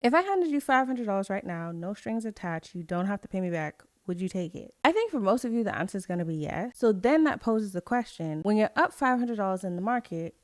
If I handed you $500 right now, no strings attached, you don't have to pay me back, would you take it? I think for most of you, the answer is going to be yes. So then that poses the question, when you're up $500 in the market,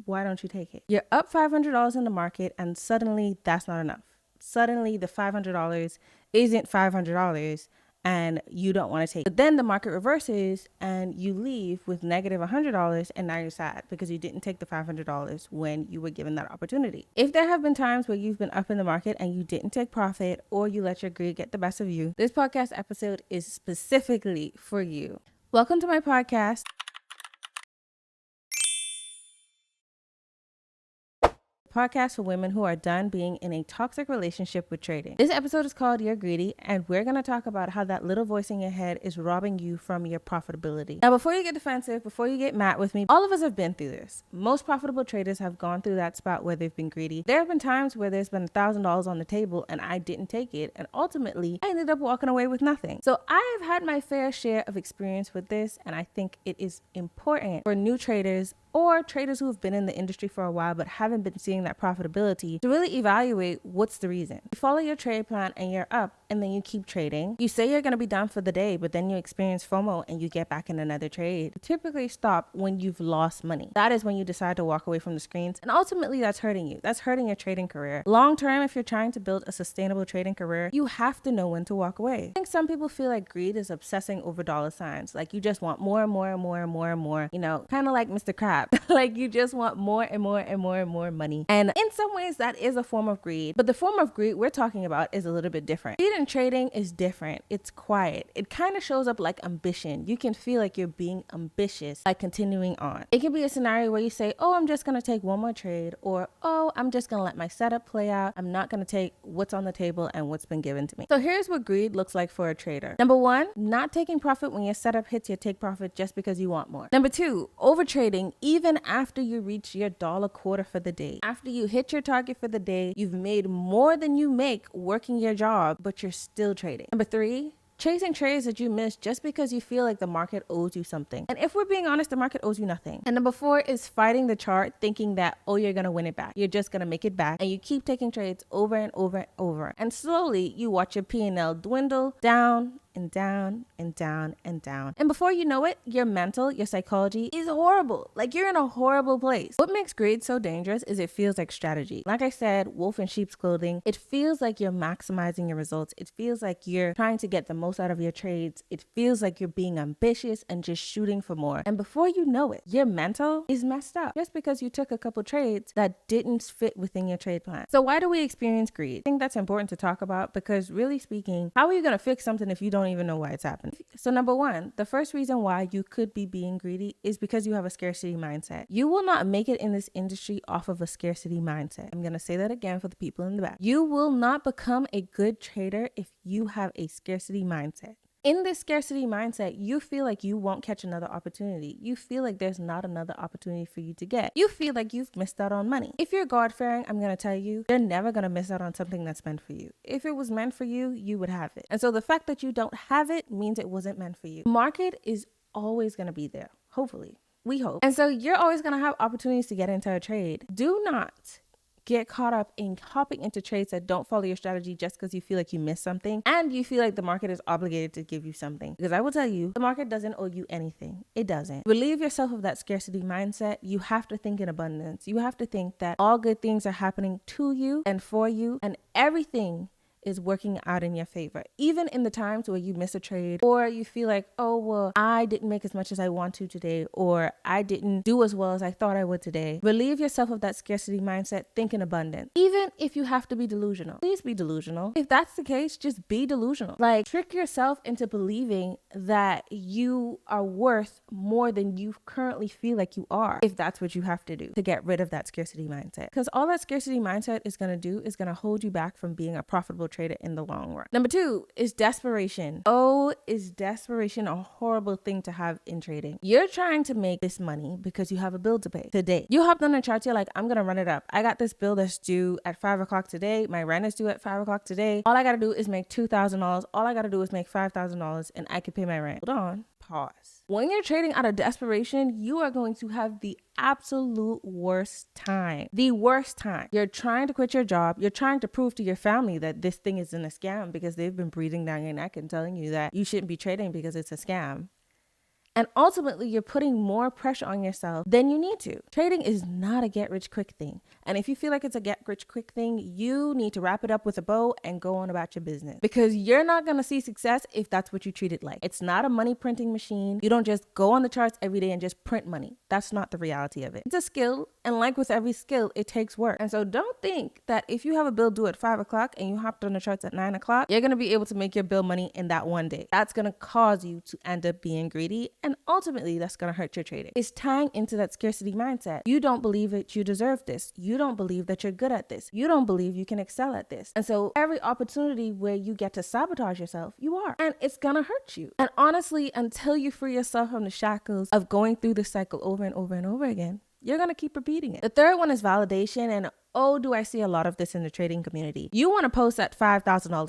why don't you take it? You're up $500 in the market and suddenly that's not enough. Suddenly the $500 isn't $500 and you don't want to take it. But then the market reverses and you leave with negative $100 and now you're sad because you didn't take the $500 when you were given that opportunity. If there have been times where you've been up in the market and you didn't take profit or you let your greed get the best of you, this podcast episode is specifically for you. Welcome to my podcast. Podcast for women who are done being in a toxic relationship with trading. This episode is called You're Greedy, and we're going to talk about how that little voice in your head is robbing you from your profitability. Now, before you get defensive, before you get mad with me, all of us have been through this. Most profitable traders have gone through that spot where they've been greedy. There have been times where there's been $1,000 on the table and I didn't take it, and ultimately I ended up walking away with nothing. So I have had my fair share of experience with this, and I think it is important for new traders or traders who have been in the industry for a while but haven't been seeing that profitability to really evaluate what's the reason. You follow your trade plan and you're up and then you keep trading. You say you're going to be done for the day, but then you experience FOMO and you get back in another trade. You typically stop when you've lost money. That is when you decide to walk away from the screens, and ultimately that's hurting you. That's hurting your trading career. Long term, if you're trying to build a sustainable trading career, you have to know when to walk away. I think some people feel like greed is obsessing over dollar signs. Like you just want more and more and more and more and more, you know, kind of like Mr. Krabs. Like you just want more and more and more and more money. And in some ways that is a form of greed, but the form of greed we're talking about is a little bit different. Greed in trading is different. It's quiet. It kind of shows up like ambition. You can feel like you're being ambitious by continuing on. It can be a scenario where you say, oh, I'm just going to take one more trade, or, oh, I'm just going to let my setup play out. I'm not going to take what's on the table and what's been given to me. So here's what greed looks like for a trader. Number one, not taking profit when your setup hits your take profit just because you want more. Number two, over trading even after you reach your dollar quarter for the day. After you hit your target for the day, you've made more than you make working your job, but you're still trading. Number three, chasing trades that you missed just because you feel like the market owes you something. And if we're being honest, the market owes you nothing. And number four is fighting the chart, thinking that, oh, you're going to win it back. You're just going to make it back. And you keep taking trades over and over and over. And slowly you watch your P&L dwindle down and down and down and down. And before you know it, your mental, your psychology is horrible. Like you're in a horrible place. What makes greed so dangerous is it feels like strategy. Like I said, wolf in sheep's clothing. It feels like you're maximizing your results. It feels like you're trying to get the most out of your trades. It feels like you're being ambitious and just shooting for more. And before you know it, your mental is messed up just because you took a couple trades that didn't fit within your trade plan. So why do we experience greed? I think that's important to talk about because really speaking, how are you going to fix something if you don't even know why it's happening? So number one, the first reason why you could be being greedy is because you have a scarcity mindset. You will not make it in this industry off of a scarcity mindset. I'm going to say that again for the people in the back. You will not become a good trader if you have a scarcity mindset. In this scarcity mindset, you feel like you won't catch another opportunity. You feel like there's not another opportunity for you to get. You feel like you've missed out on money. If you're God-fearing, I'm going to tell you, you're never going to miss out on something that's meant for you. If it was meant for you, you would have it. And so the fact that you don't have it means it wasn't meant for you. Market is always going to be there. Hopefully. We hope. And so you're always going to have opportunities to get into a trade. Do not get caught up in hopping into trades that don't follow your strategy just because you feel like you missed something and you feel like the market is obligated to give you something. Because I will tell you, the market doesn't owe you anything. It doesn't. Relieve yourself of that scarcity mindset. You have to think in abundance. You have to think that all good things are happening to you and for you, and everything is working out in your favor. Even in the times where you miss a trade or you feel like, oh, well, I didn't make as much as I want to today, or I didn't do as well as I thought I would today. Relieve yourself of that scarcity mindset. Think in abundance. Even if you have to be delusional, please be delusional. If that's the case, just be delusional. Like trick yourself into believing that you are worth more than you currently feel like you are, if that's what you have to do to get rid of that scarcity mindset. Because all that scarcity mindset is going to do is going to hold you back from being a profitable trader in the long run. Number two is desperation. Oh, is desperation a horrible thing to have in trading? You're trying to make this money because you have a bill to pay today. You hopped on the chart, you're like, I'm going to run it up. I got this bill that's due at 5 o'clock today. My rent is due at 5 o'clock today. All I got to do is make $2,000. All I got to do is make $5,000 and I can pay my rent. Hold on. pause. When you're trading out of desperation, you are going to have the absolute worst time. The worst time. You're trying to quit your job. You're trying to prove to your family that this thing isn't a scam because they've been breathing down your neck and telling you that you shouldn't be trading because it's a scam. And ultimately, you're putting more pressure on yourself than you need to. Trading is not a get-rich-quick thing. And if you feel like it's a get-rich-quick thing, you need to wrap it up with a bow and go on about your business. Because you're not going to see success if that's what you treat it like. It's not a money printing machine. You don't just go on the charts every day and just print money. That's not the reality of it. It's a skill. And like with every skill, it takes work. And so don't think that if you have a bill due at 5 o'clock and you hopped on the charts at 9 o'clock, you're going to be able to make your bill money in that one day. That's going to cause you to end up being greedy. And ultimately, that's going to hurt your trading. It's tying into that scarcity mindset. You don't believe that you deserve this. You don't believe that you're good at this. You don't believe you can excel at this. And so every opportunity where you get to sabotage yourself, you are. And it's going to hurt you. And honestly, until you free yourself from the shackles of going through this cycle over and over and over again, you're going to keep repeating it. The third one is validation. And oh, do I see a lot of this in the trading community. You want to post that $5,000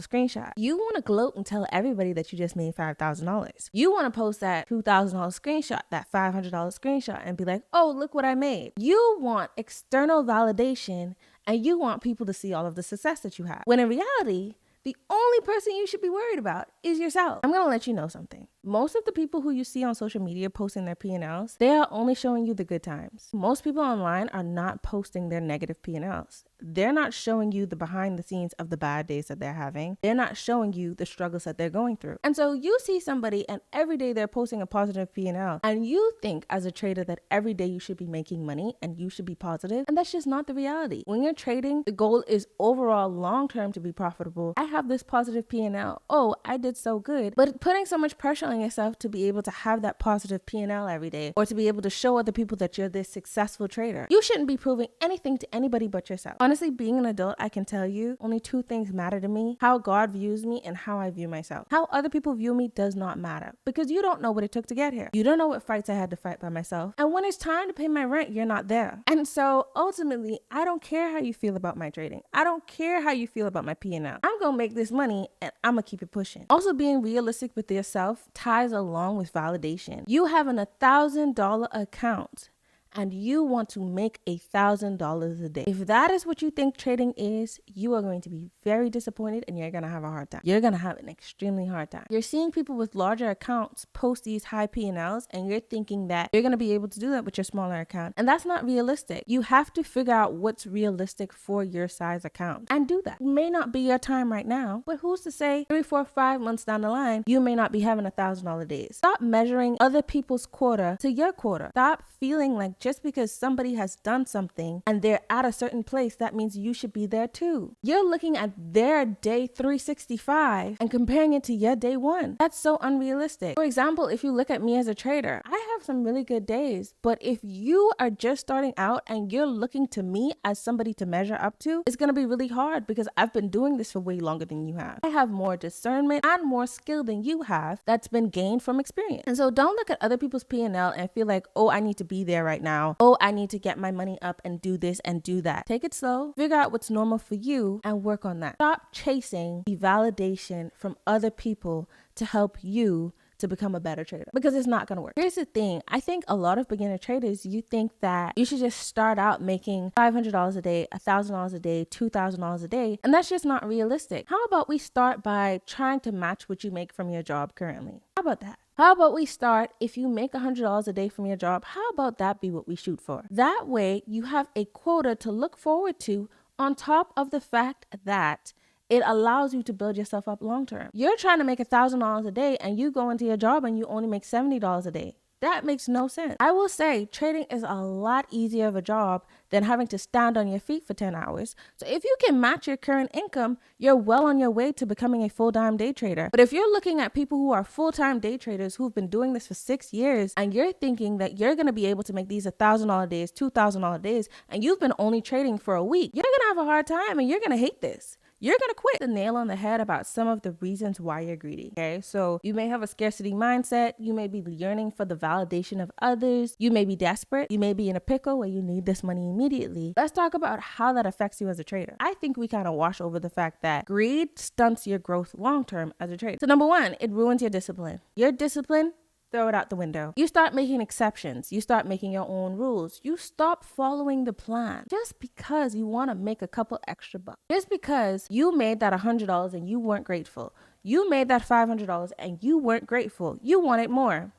screenshot. You want to gloat and tell everybody that you just made $5,000. You want to post that $2,000 screenshot, that $500 screenshot and be like, oh, look what I made. You want external validation and you want people to see all of the success that you have. When in reality, the only person you should be worried about is yourself. I'm going to let you know something. Most of the people who you see on social media posting their P&Ls, they are only showing you the good times. Most people online are not posting their negative P&Ls. They're not showing you the behind the scenes of the bad days that they're having. They're not showing you the struggles that they're going through. And so you see somebody and every day they're posting a positive P&L and you think as a trader that every day you should be making money and you should be positive. And that's just not the reality. When you're trading, the goal is overall long-term to be profitable. I have this positive P&L. Oh, I did so good. But putting so much pressure on yourself to be able to have that positive P&L every day or to be able to show other people that you're this successful trader, you shouldn't be proving anything to anybody but yourself. Honestly, being an adult, I can tell you only two things matter to me: how God views me and how I view myself. How other people view me does not matter because you don't know what it took to get here. You don't know what fights I had to fight by myself. And when it's time to pay my rent, you're not there. And so ultimately, I don't care how you feel about my trading. I don't care how you feel about my P&L. I'm going to make this money and I'm going to keep it pushing. Also, being realistic with yourself ties along with validation. You have an $1,000 account and you want to make $1,000 a day. If that is what you think trading is, you are going to be very disappointed and you're going to have a hard time. You're going to have an extremely hard time. You're seeing people with larger accounts post these high P&Ls and you're thinking that you're going to be able to do that with your smaller account. And that's not realistic. You have to figure out what's realistic for your size account and do that. It may not be your time right now, but who's to say 3, 4, 5 months down the line, you may not be having $1,000 days. Stop measuring other people's quota to your quota. Stop feeling like just because somebody has done something and they're at a certain place, that means you should be there too. You're looking at their day 365 and comparing it to your day 1. That's so unrealistic. For example, if you look at me as a trader, I have some really good days, but if you are just starting out and you're looking to me as somebody to measure up to, it's going to be really hard because I've been doing this for way longer than you have. I have more discernment and more skill than you have that's been gained from experience. And so don't look at other people's P&L and feel like, oh, I need to be there right now. Oh, I need to get my money up and do this and do that. Take it slow, figure out what's normal for you and work on that. Stop chasing the validation from other people to help you to become a better trader because it's not going to work. Here's the thing. I think a lot of beginner traders, you think that you should just start out making $500 a day, $1,000 a day, $2,000 a day. And that's just not realistic. How about we start by trying to match what you make from your job currently? How about that? How about we start, if you make $100 a day from your job, how about that be what we shoot for? That way you have a quota to look forward to on top of the fact that it allows you to build yourself up long term. You're trying to make $1,000 a day and you go into your job and you only make $70 a day. That makes no sense. I will say trading is a lot easier of a job than having to stand on your feet for 10 hours. So if you can match your current income, you're well on your way to becoming a full-time day trader. But if you're looking at people who are full-time day traders who've been doing this for 6 years and you're thinking that you're going to be able to make these $1,000 days, $2,000 days, and you've been only trading for a week, you're going to have a hard time and you're going to hate this. You're going to quit. The nail on the head about some of the reasons why you're greedy. Okay, so you may have a scarcity mindset. You may be yearning for the validation of others. You may be desperate. You may be in a pickle where you need this money immediately. Let's talk about how that affects you as a trader. I think we kind of wash over the fact that greed stunts your growth long term as a trader. So number one, it ruins your discipline. Your discipline throw it out the window. You start making exceptions. You start making your own rules. You stop following the plan just because you want to make a couple extra bucks. Just because you made that $100 and you weren't grateful. You made that $500 and you weren't grateful. You wanted more.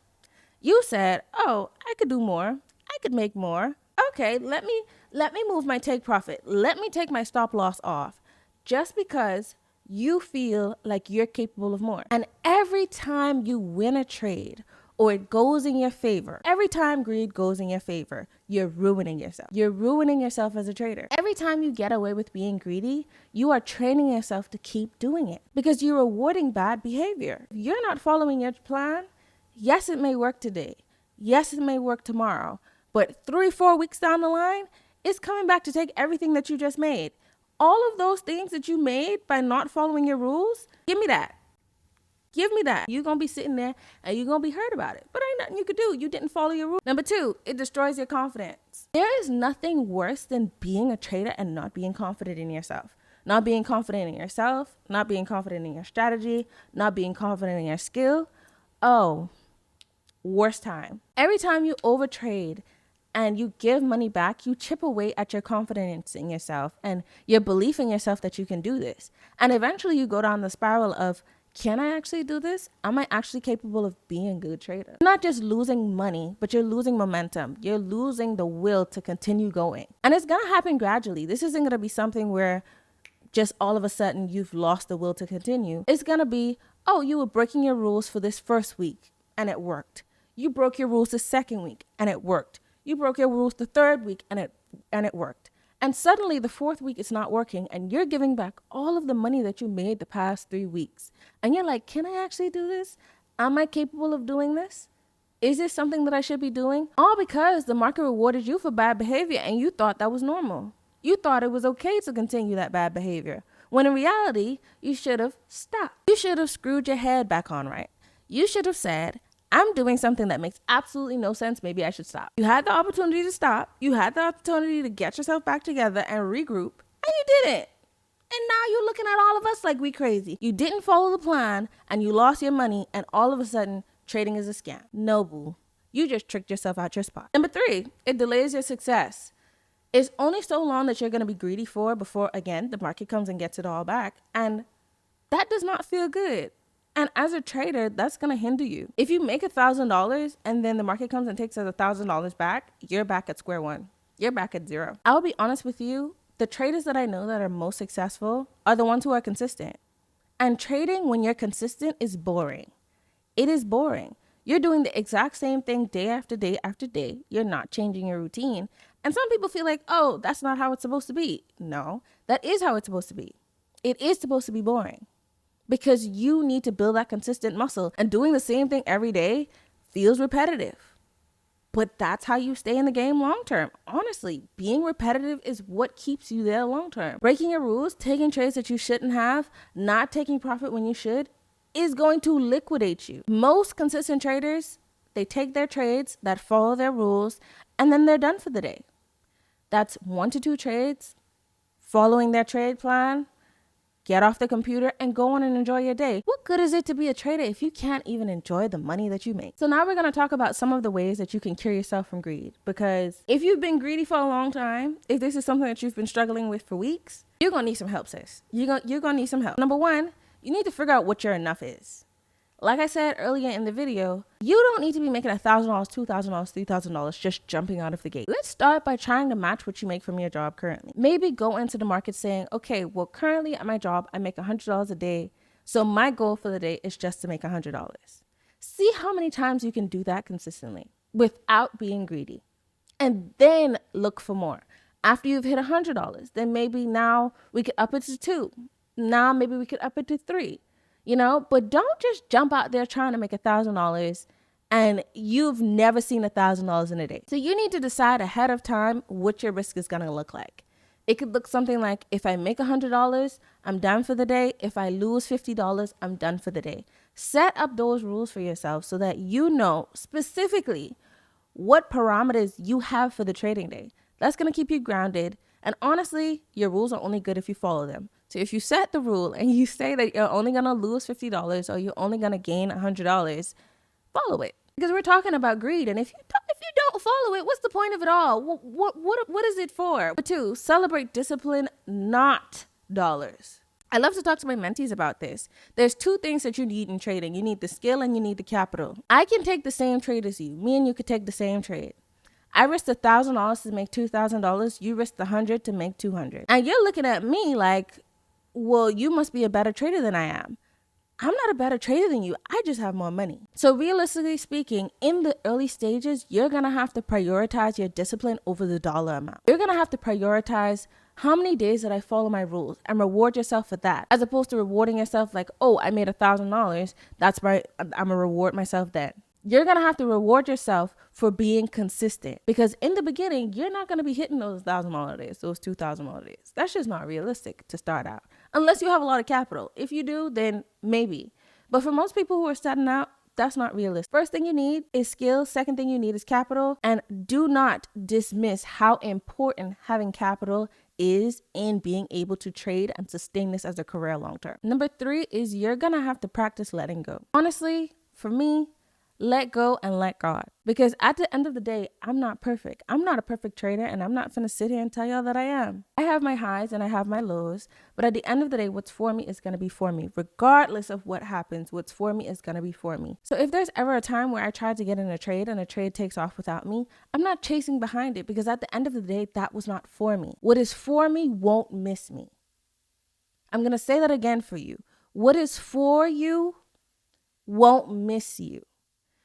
You said, oh, I could do more. I could make more. Okay, let me move my take profit. Let me take my stop loss off just because you feel like you're capable of more. And every time you win a trade or it goes in your favor, every time greed goes in your favor, you're ruining yourself. You're ruining yourself as a trader. Every time you get away with being greedy, you are training yourself to keep doing it because you're rewarding bad behavior. If you're not following your plan, yes, it may work today. Yes, it may work tomorrow. But 3-4 weeks down the line, it's coming back to take everything that you just made. All of those things that you made by not following your rules, give me that. Give me that. You're going to be sitting there and you're going to be hurt about it. But ain't nothing you could do. You didn't follow your rules. Number 2, it destroys your confidence. There is nothing worse than being a trader and not being confident in yourself. Not being confident in yourself, not being confident in your strategy, not being confident in your skill. Oh, worst time. Every time you overtrade and you give money back, you chip away at your confidence in yourself and your belief in yourself that you can do this. And eventually you go down the spiral of, can I actually do this? Am I actually capable of being a good trader? You're not just losing money, but you're losing momentum. You're losing the will to continue going. And it's going to happen gradually. This isn't going to be something where just all of a sudden you've lost the will to continue. It's going to be, oh, you were breaking your rules for this first week and it worked. You broke your rules the second week and it worked. You broke your rules the third week and it worked. And suddenly the fourth week it's not working and you're giving back all of the money that you made the past 3 weeks. And you're like, can I actually do this? Am I capable of doing this? Is this something that I should be doing? All because the market rewarded you for bad behavior and you thought that was normal. You thought it was okay to continue that bad behavior. When in reality, you should have stopped. You should have screwed your head back on right. You should have said, I'm doing something that makes absolutely no sense. Maybe I should stop. You had the opportunity to stop. You had the opportunity to get yourself back together and regroup, and you didn't. And now you're looking at all of us like we crazy. You didn't follow the plan, and you lost your money, and all of a sudden, trading is a scam. No, boo. You just tricked yourself out your spot. Number 3, it delays your success. It's only so long that you're going to be greedy for before, again, the market comes and gets it all back. And that does not feel good. And as a trader, that's going to hinder you. If you make $1,000 and then the market comes and takes $1,000 back, you're back at square one. You're back at zero. I'll be honest with you. The traders that I know that are most successful are the ones who are consistent. And trading when you're consistent is boring. It is boring. You're doing the exact same thing day after day after day. You're not changing your routine. And some people feel like, oh, that's not how it's supposed to be. No, that is how it's supposed to be. It is supposed to be boring. Because you need to build that consistent muscle. And doing the same thing every day feels repetitive. But that's how you stay in the game long term. Honestly, being repetitive is what keeps you there long term. Breaking your rules, taking trades that you shouldn't have, not taking profit when you should, is going to liquidate you. Most consistent traders, they take their trades that follow their rules, and then they're done for the day. That's 1 to 2 trades, following their trade plan, get off the computer and go on and enjoy your day. What good is it to be a trader if you can't even enjoy the money that you make? So now we're going to talk about some of the ways that you can cure yourself from greed. Because if you've been greedy for a long time, if this is something that you've been struggling with for weeks, you're going to need some help, sis. You're going to need some help. Number 1, you need to figure out what your enough is. Like I said earlier in the video, you don't need to be making $1,000, $2,000, $3,000 just jumping out of the gate. Let's start by trying to match what you make from your job currently. Maybe go into the market saying, okay, well, currently at my job, I make $100 a day. So my goal for the day is just to make $100. See how many times you can do that consistently without being greedy. And then look for more. After you've hit $100, then maybe now we could up it to 2. Now maybe we could up it to 3. But don't just jump out there trying to make $1,000 and you've never seen $1,000 in a day. So you need to decide ahead of time what your risk is going to look like. It could look something like, if I make $100, I'm done for the day. If I lose $50, I'm done for the day. Set up those rules for yourself so that you know specifically what parameters you have for the trading day. That's going to keep you grounded. And honestly, your rules are only good if you follow them. So if you set the rule and you say that you're only going to lose $50 or you're only going to gain $100, follow it. Because we're talking about greed, and if you don't follow it, what's the point of it all? What is it for? Number 2, celebrate discipline, not dollars. I love to talk to my mentees about this. There's 2 things that you need in trading. You need the skill and you need the capital. I can take the same trade as you. Me and you could take the same trade. I risked $1,000 to make $2,000. You risked $100 to make $200. And you're looking at me like, well, you must be a better trader than I am. I'm not a better trader than you. I just have more money. So realistically speaking, in the early stages, you're going to have to prioritize your discipline over the dollar amount. You're going to have to prioritize how many days did I follow my rules and reward yourself for that, as opposed to rewarding yourself like, oh, I made $1,000. That's right. I'm going to reward myself then. You're going to have to reward yourself for being consistent, because in the beginning, you're not going to be hitting those $1,000 days, those $2,000 days. That's just not realistic to start out, unless you have a lot of capital. If you do, then maybe. But for most people who are starting out, that's not realistic. First thing you need is skill. Second thing you need is capital. And do not dismiss how important having capital is in being able to trade and sustain this as a career long term. Number 3 is you're going to have to practice letting go. Honestly, for me, let go and let God. Because at the end of the day, I'm not perfect. I'm not a perfect trader, and I'm not going to sit here and tell y'all that I am. I have my highs and I have my lows, but at the end of the day, what's for me is going to be for me. Regardless of what happens, what's for me is going to be for me. So if there's ever a time where I try to get in a trade and a trade takes off without me, I'm not chasing behind it, because at the end of the day, that was not for me. What is for me won't miss me. I'm going to say that again for you. What is for you won't miss you.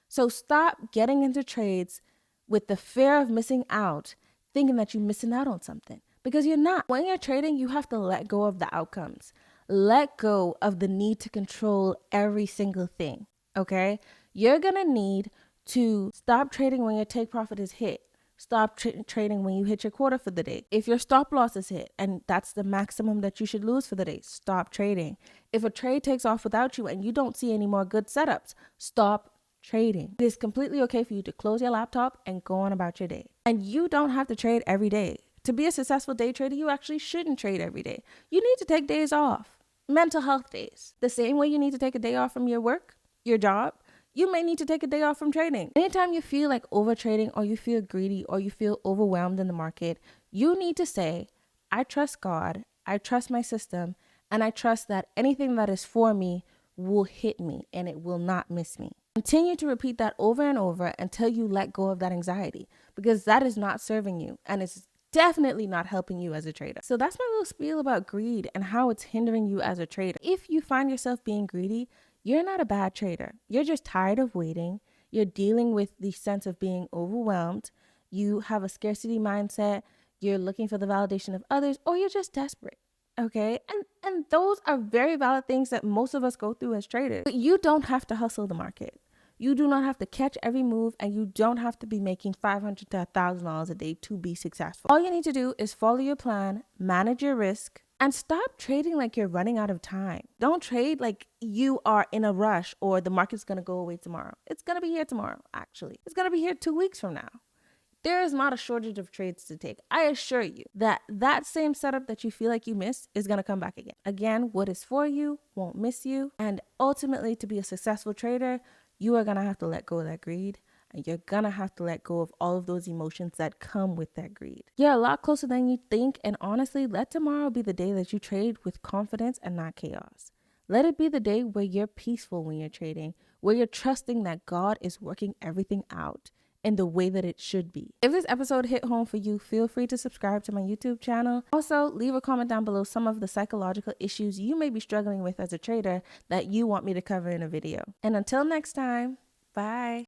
So stop getting into trades with the fear of missing out, thinking that you're missing out on something, because you're not. When you're trading, you have to let go of the outcomes. Let go of the need to control every single thing, okay? You're going to need to stop trading when your take profit is hit. Stop trading when you hit your quarter for the day. If your stop loss is hit and that's the maximum that you should lose for the day, stop trading. If a trade takes off without you and you don't see any more good setups, stop trading. It is completely okay for you to close your laptop and go on about your day. And you don't have to trade every day. To be a successful day trader, you actually shouldn't trade every day. You need to take days off, mental health days. The same way you need to take a day off from your work, your job, you may need to take a day off from trading. Anytime you feel like over trading, or you feel greedy, or you feel overwhelmed in the market, you need to say, I trust God, I trust my system, and I trust that anything that is for me will hit me and it will not miss me. Continue to repeat that over and over until you let go of that anxiety, because that is not serving you and it's definitely not helping you as a trader. So that's my little spiel about greed and how it's hindering you as a trader. If you find yourself being greedy, you're not a bad trader. You're just tired of waiting. You're dealing with the sense of being overwhelmed. You have a scarcity mindset. You're looking for the validation of others, or you're just desperate. Okay. And those are very valid things that most of us go through as traders. But you don't have to hustle the market. You do not have to catch every move, and you don't have to be making $500 to $1,000 a day to be successful. All you need to do is follow your plan, manage your risk, and stop trading like you're running out of time. Don't trade like you are in a rush or the market's going to go away tomorrow. It's going to be here tomorrow, actually. It's going to be here 2 weeks from now. There is not a shortage of trades to take. I assure you that that same setup that you feel like you missed is going to come back again. Again, what is for you won't miss you. And ultimately, to be a successful trader, you are going to have to let go of that greed, and you're going to have to let go of all of those emotions that come with that greed. You're a lot closer than you think, and honestly, let tomorrow be the day that you trade with confidence and not chaos. Let it be the day where you're peaceful when you're trading, where you're trusting that God is working everything out in the way that it should be. If this episode hit home for you, feel free to subscribe to my YouTube channel. Also, leave a comment down below some of the psychological issues you may be struggling with as a trader that you want me to cover in a video. And until next time, bye.